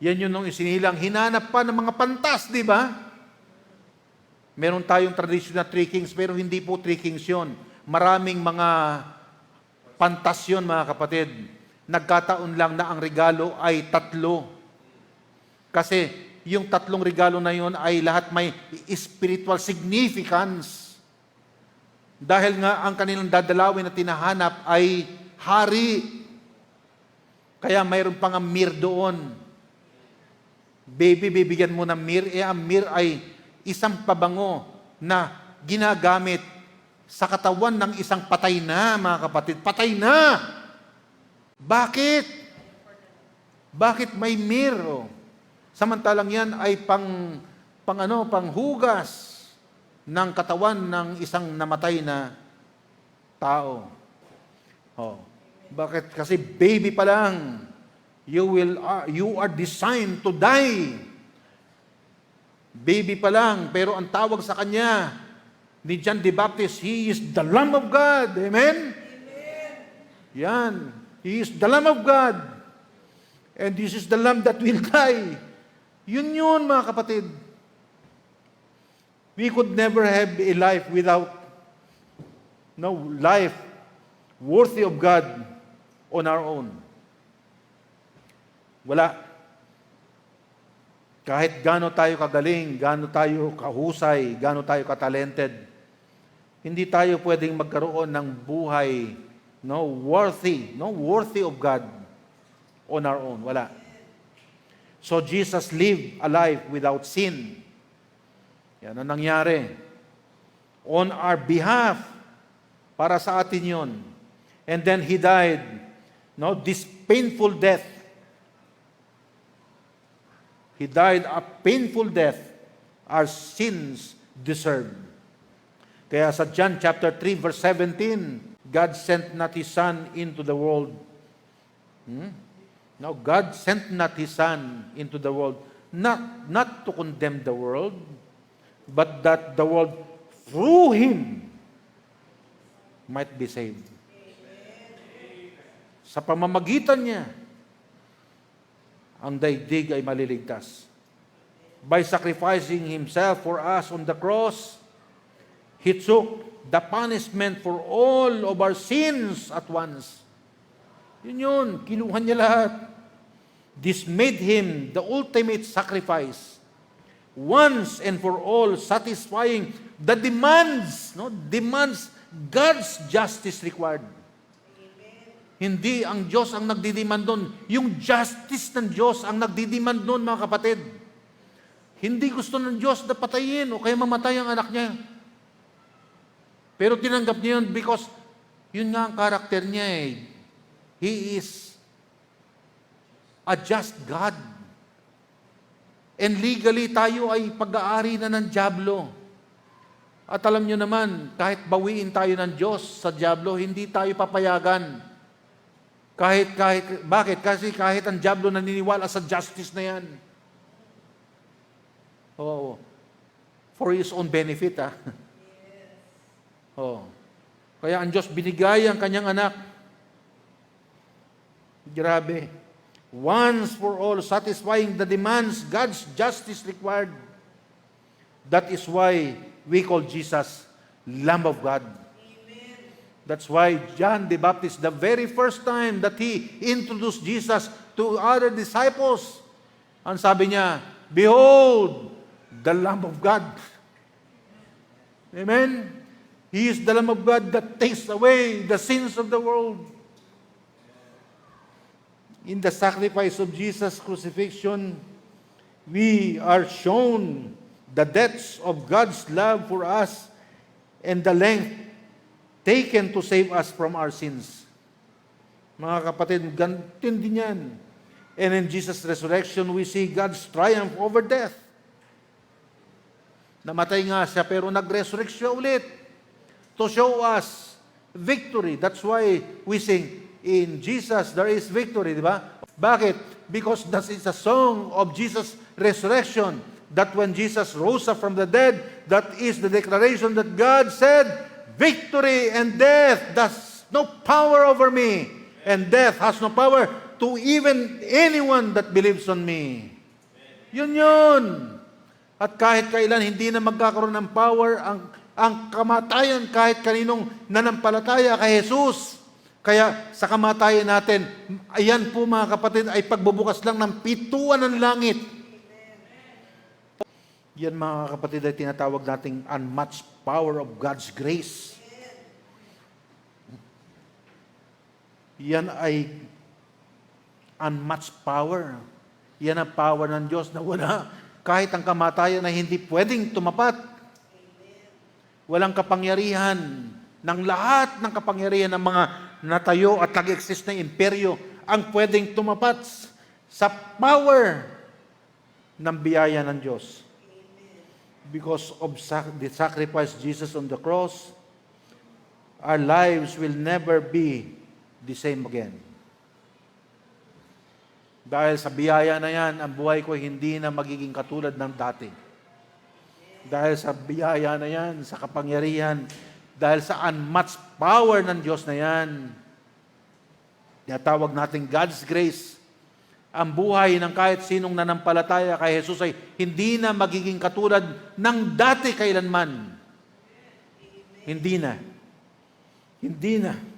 Yan yun nung isinilang. Hinanap pa ng mga pantas, di ba? Meron tayong tradition na three kings, pero hindi po three kings yun. Maraming mga pantas yun, mga kapatid. Nagkataon lang na ang regalo ay 3. Kasi yung 3 regalo na yun ay lahat may spiritual significance. Dahil nga ang kanilang dadalawin na tinahanap ay hari. Kaya mayroon pang mir doon. Baby, bibigyan mo ng mir. Ang mir ay isang pabango na ginagamit sa katawan ng isang patay na, mga kapatid. Patay na! Bakit? Bakit may mir? Samantalang yan ay panghugas ng katawan ng isang namatay na tao. Bakit? Kasi baby pa lang, you are designed to die. Baby pa lang, pero ang tawag sa kanya ni John the Baptist, He is the Lamb of God. Amen? Amen. Yan. He is the Lamb of God. And this is the Lamb that will die. Yun, mga kapatid. We could never have a life without life worthy of God on our own. Wala. Kahit gaano tayo kagaling, gaano tayo kahusay, gaano tayo katalented, hindi tayo pwedeng magkaroon ng buhay worthy of God on our own. Wala. So Jesus lived a life without sin. Yan ang nangyari. On our behalf, para sa atin yun. And then He died. This painful death. He died a painful death our sins deserved. Kaya sa John chapter 3 verse 17, God sent not His Son into the world. Now, God sent not His Son into the world, not to condemn the world, but that the world through Him might be saved. Sa pamamagitan niya, ang daigdig ay maliligtas. By sacrificing Himself for us on the cross, He took the punishment for all of our sins at once. Yun, kinuha niya lahat. This made Him the ultimate sacrifice, once and for all, satisfying the demands God's justice required. Hindi ang Diyos ang nagdidemand doon. Yung justice ng Diyos ang nagdidemand doon, mga kapatid. Hindi gusto ng Diyos na patayin o kaya mamatay ang anak niya. Pero tinanggap niya yun because yun nga ang karakter niya eh. He is a just God. And legally tayo ay pag-aari na ng dyablo. At alam niyo naman, kahit bawiin tayo ng Diyos sa dyablo, hindi tayo papayagan. Bakit? Kasi kahit ang dyablo naniniwala sa justice na yan. For his own benefit, Kaya ang Diyos binigay ang kanyang anak. Grabe. Once for all, satisfying the demands God's justice required. That is why we call Jesus Lamb of God. That's why John the Baptist, the very first time that he introduced Jesus to other disciples, ang sabi niya, Behold, the Lamb of God. Amen? He is the Lamb of God that takes away the sins of the world. In the sacrifice of Jesus' crucifixion, we are shown the depths of God's love for us and the length taken to save us from our sins. Mga kapatid, gantin din yan. And in Jesus' resurrection, we see God's triumph over death. Namatay nga siya, pero nag-resurrect siya ulit to show us victory. That's why we sing, in Jesus there is victory, di ba? Bakit? Because that is a song of Jesus' resurrection. That when Jesus rose up from the dead, that is the declaration that God said, Victory and death has no power over me, and death has no power to even anyone that believes on me. Yun. At kahit kailan hindi na magkakaroon ng power ang kamatayan kahit kaninong nanampalataya kay Jesus. Kaya sa kamatayan natin, ayan po mga kapatid, ay pagbubukas lang ng pituan ng langit. Yan mga kapatid ay tinatawag nating unmatched power of God's grace. Yan ay unmatched power. Yan ang power ng Diyos na wala. Kahit ang kamatayan ay hindi pwedeng tumapat. Walang kapangyarihan ng lahat ng kapangyarihan ng mga natayo at nag-exist na imperyo ang pwedeng tumapat sa power ng biyaya ng Diyos. Because of the sacrifice Jesus on the cross, our lives will never be the same again. Dahil sa biyaya na yan, ang buhay ko hindi na magiging katulad ng dati. Dahil sa biyaya na yan, sa kapangyarihan, dahil sa unmatched power ng Diyos na yan, tinatawag natin God's grace. Ang buhay ng kahit sinong nanampalataya kay Jesus ay hindi na magiging katulad ng dati kailanman. Hindi na. Hindi na.